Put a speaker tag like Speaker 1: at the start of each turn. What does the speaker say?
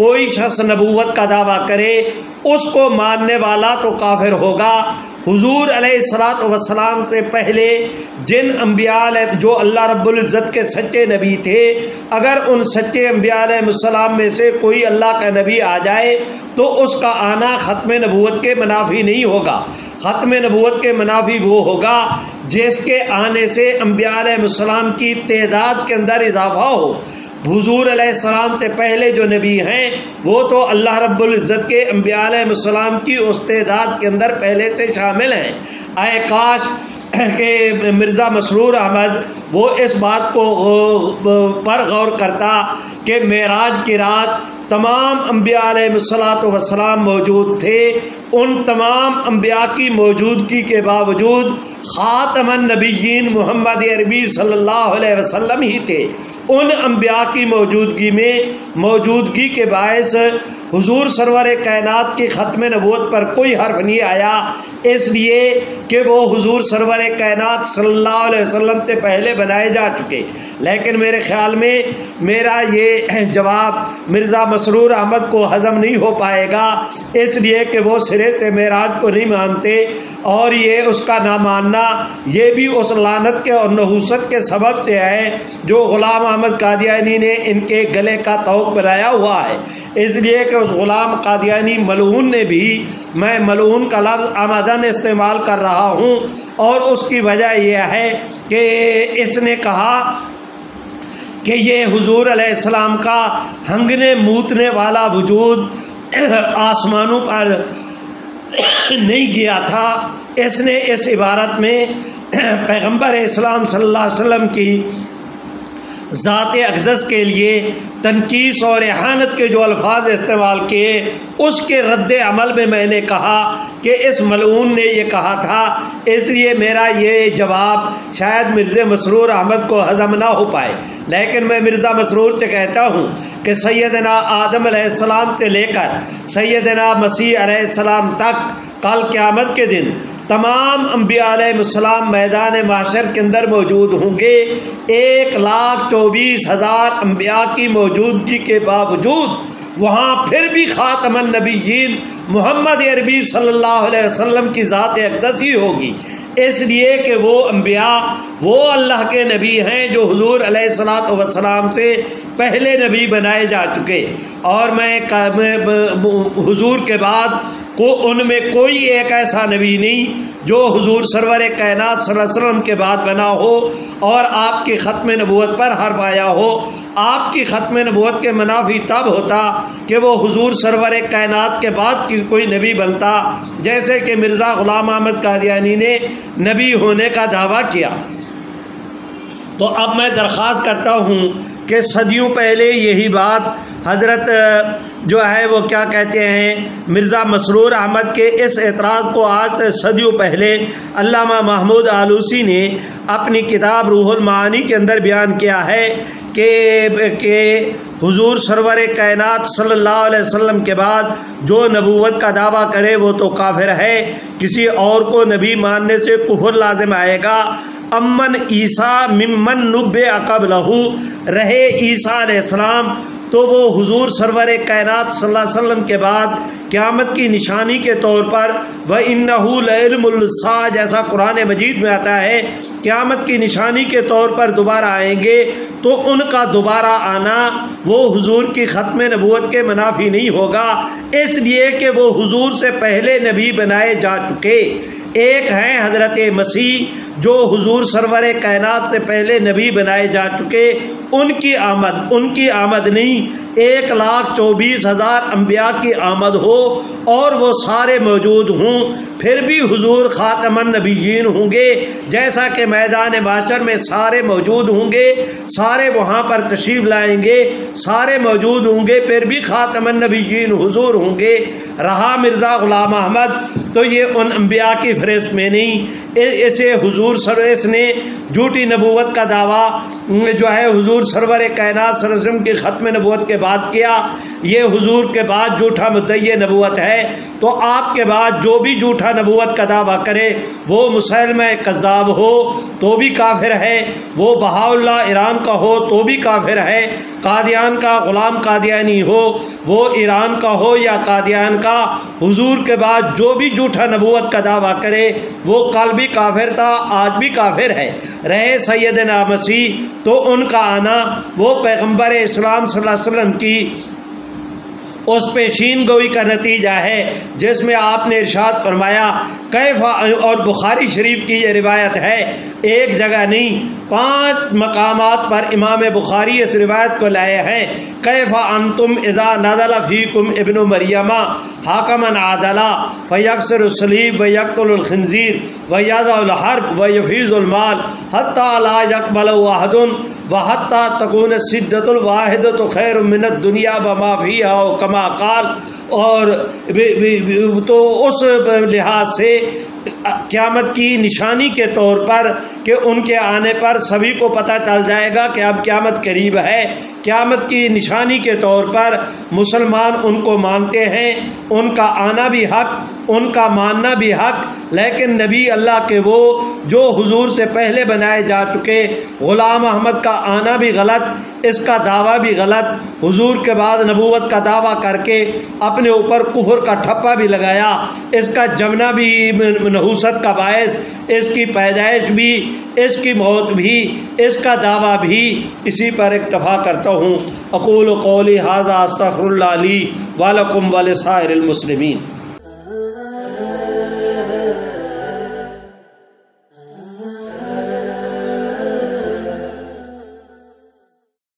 Speaker 1: کوئی شخص نبوت کا دعویٰ کرے اس کو ماننے والا تو کافر ہوگا۔ حضور علیہ الصلوۃ والسلام سے پہلے جن انبیاء جو اللہ رب العزت کے سچے نبی تھے، اگر ان سچے انبیاء علیہ السلام میں سے کوئی اللہ کا نبی آ جائے تو اس کا آنا ختم نبوت کے منافی نہیں ہوگا۔ ختم نبوت کے منافی وہ ہوگا جس کے آنے سے انبیاء علیہ السلام کی تعداد کے اندر اضافہ ہو۔ حضور علیہ السلام سے پہلے جو نبی ہیں وہ تو اللہ رب العزت کے انبیاء علیہ السلام کی اس تعداد کے اندر پہلے سے شامل ہیں۔ اے کاش کہ مرزا مسرور احمد وہ اس بات کو پر غور کرتا کہ معراج کی رات تمام انبیاء علیہ السلام موجود تھے۔ ان تمام انبیاء کی موجودگی کے باوجود خاتم النبیین محمد عربی صلی اللہ علیہ وسلم ہی تھے۔ ان انبیاء کی موجودگی کے باعث حضور سرور کائنات کی ختم نبوت پر کوئی حرف نہیں آیا، اس لیے کہ وہ حضور سرور کائنات صلی اللہ علیہ وسلم سے پہلے بنائے جا چکے۔ لیکن میرے خیال میں میرا یہ جواب مرزا مسرور احمد کو ہضم نہیں ہو پائے گا، اس لیے کہ وہ سرے سے معراج کو نہیں مانتے، اور یہ اس کا نہ ماننا یہ بھی اس لعنت کے اور نحوست کے سبب سے ہے جو غلام احمد قادیانی نے ان کے گلے کا طوق بنایا ہوا ہے۔ اس لیے کہ اس غلام قادیانی ملعون نے بھی، میں ملعون کا لفظ آمدن استعمال کر رہا ہوں، اور اس کی وجہ یہ ہے کہ اس نے کہا کہ یہ حضور علیہ السلام کا ہنگنے موتنے والا وجود آسمانوں پر نہیں گیا تھا۔ اس نے اس عبارت میں پیغمبر اسلام صلی اللہ علیہ وسلم کی ذات اقدس کے لیے تنقیص اور احانت کے جو الفاظ استعمال کیے، اس کے رد عمل میں نے کہا کہ اس ملعون نے یہ کہا تھا، اس لیے میرا یہ جواب شاید مرزا مسرور احمد کو ہضم نہ ہو پائے۔ لیکن میں مرزا مسرور سے کہتا ہوں کہ سیدنا آدم علیہ السلام سے لے کر سیدنا مسیح علیہ السلام تک کل قیامت کے دن تمام انبیاء علیہ السلام میدان محشر کے اندر موجود ہوں گے۔ 1,24,000 انبیاء کی موجودگی کے باوجود وہاں پھر بھی خاتم النبیین محمد عربی صلی اللہ علیہ وسلم کی ذات اقدس ہی ہوگی، اس لیے کہ وہ انبیاء وہ اللہ کے نبی ہیں جو حضور علیہ الصلوۃ والسلام سے پہلے نبی بنائے جا چکے، اور میں حضور کے بعد ان میں کوئی ایک ایسا نبی نہیں جو حضور سرور کائنات صلی اللہ علیہ وسلم کے بعد بنا ہو اور آپ کی ختم نبوت پر حرف آیا ہو۔ آپ کی ختم نبوت کے منافی تب ہوتا کہ وہ حضور سرور کائنات کے بعد کی کوئی نبی بنتا، جیسے کہ مرزا غلام احمد قادیانی نے نبی ہونے کا دعویٰ کیا۔ تو اب میں درخواست کرتا ہوں کہ صدیوں پہلے یہی بات حضرت جو ہے وہ کیا کہتے ہیں مرزا مسرور احمد کے اس اعتراض کو آج سے صدیوں پہلے علامہ محمود آلوسی نے اپنی کتاب روح المعانی کے اندر بیان کیا ہے کہ حضور سرور کائنات صلی اللہ علیہ وسلم کے بعد جو نبوت کا دعویٰ کرے وہ تو کافر ہے، کسی اور کو نبی ماننے سے کفر لازم آئے گا۔ امن عیسیٰ ممن نبع قبلہ، رہے عیسیٰ علیہ السلام تو وہ حضور سرور کائنات صلی اللہ علیہ وسلم کے بعد قیامت کی نشانی کے طور پر وَإِنَّهُ لَعِلْمُ السَّاعَةِ جیسا قرآن مجید میں آتا ہے، قیامت کی نشانی کے طور پر دوبارہ آئیں گے، تو ان کا دوبارہ آنا وہ حضور کی ختم نبوت کے منافی نہیں ہوگا، اس لیے کہ وہ حضور سے پہلے نبی بنائے جا چکے۔ ایک ہیں حضرت مسیح جو حضور سرور کائنات سے پہلے نبی بنائے جا چکے، ان کی آمد نہیں، 1,24,000 انبیاء کی آمد ہو اور وہ سارے موجود ہوں، پھر بھی حضور خاتم النبیین ہوں گے، جیسا کہ میدان محشر میں سارے موجود ہوں گے، سارے وہاں پر تشریف لائیں گے، سارے موجود ہوں گے، پھر بھی خاتم النبیین حضور ہوں گے۔ رہا مرزا غلام احمد تو یہ ان انبیاء کی فہرست میں نہیں، اسے حضور اس نے جھوٹی نبوت کا دعویٰ جو ہے حضور سرور کائنات صلی اللہ علیہ وسلم کی ختم نبوت کے بعد کیا، یہ حضور کے بعد جھوٹا مدعی نبوت ہے، تو آپ کے بعد جو بھی جھوٹا نبوت کا دعویٰ کرے وہ مسلمہ کذاب ہو تو بھی کافر ہے، وہ بہاءاللہ ایران کا ہو تو بھی کافر ہے، قادیان کا غلام قادیانی ہو وہ ایران کا ہو یا قادیان کا، حضور کے بعد جو بھی جھوٹا نبوت کا دعویٰ کرے وہ کل بھی کافر تھا آج بھی کافر ہے۔ رہے سیدنا مسیح تو ان کا آنا وہ پیغمبر اسلام صلی اللہ علیہ وسلم کی اس پیشین گوئی کا نتیجہ ہے جس میں آپ نے ارشاد فرمایا کیف، اور بخاری شریف کی یہ روایت ہے، ایک جگہ نہیں 5 مقامات پر امام بخاری اس روایت کو لائے ہیں، کیف انتم اذا نزل فیکم ابن مریم حاکما عادلا فیکسر الصلیب ویقتل الخنزیر ویضع الحرب ویفیض المال حتی لا یقبل احد وحتی تکون السدۃ الواحدۃ خیر من الدنیا وما فیہا کما قال۔ اور تو اس لحاظ سے قیامت کی نشانی کے طور پر کہ ان کے آنے پر سبھی کو پتہ چل جائے گا کہ اب قیامت قریب ہے، قیامت کی نشانی کے طور پر مسلمان ان کو مانتے ہیں، ان کا آنا بھی حق، ان کا ماننا بھی حق، لیکن نبی اللہ کے وہ جو حضور سے پہلے بنائے جا چکے، غلام احمد کا آنا بھی غلط، اس کا دعویٰ بھی غلط، حضور کے بعد نبوت کا دعویٰ کر کے اپنے اوپر کفر کا ٹھپا بھی لگایا، اس کا جمنا بھی نحوست کا باعث، اس کی پیدائش بھی، اس کی موت بھی، اس کا دعویٰ بھی، اسی پر اکتفا کرتا ہوں۔ اقول قولی ھذا استغفر اللہ لی ولکم ولسائر المسلمین۔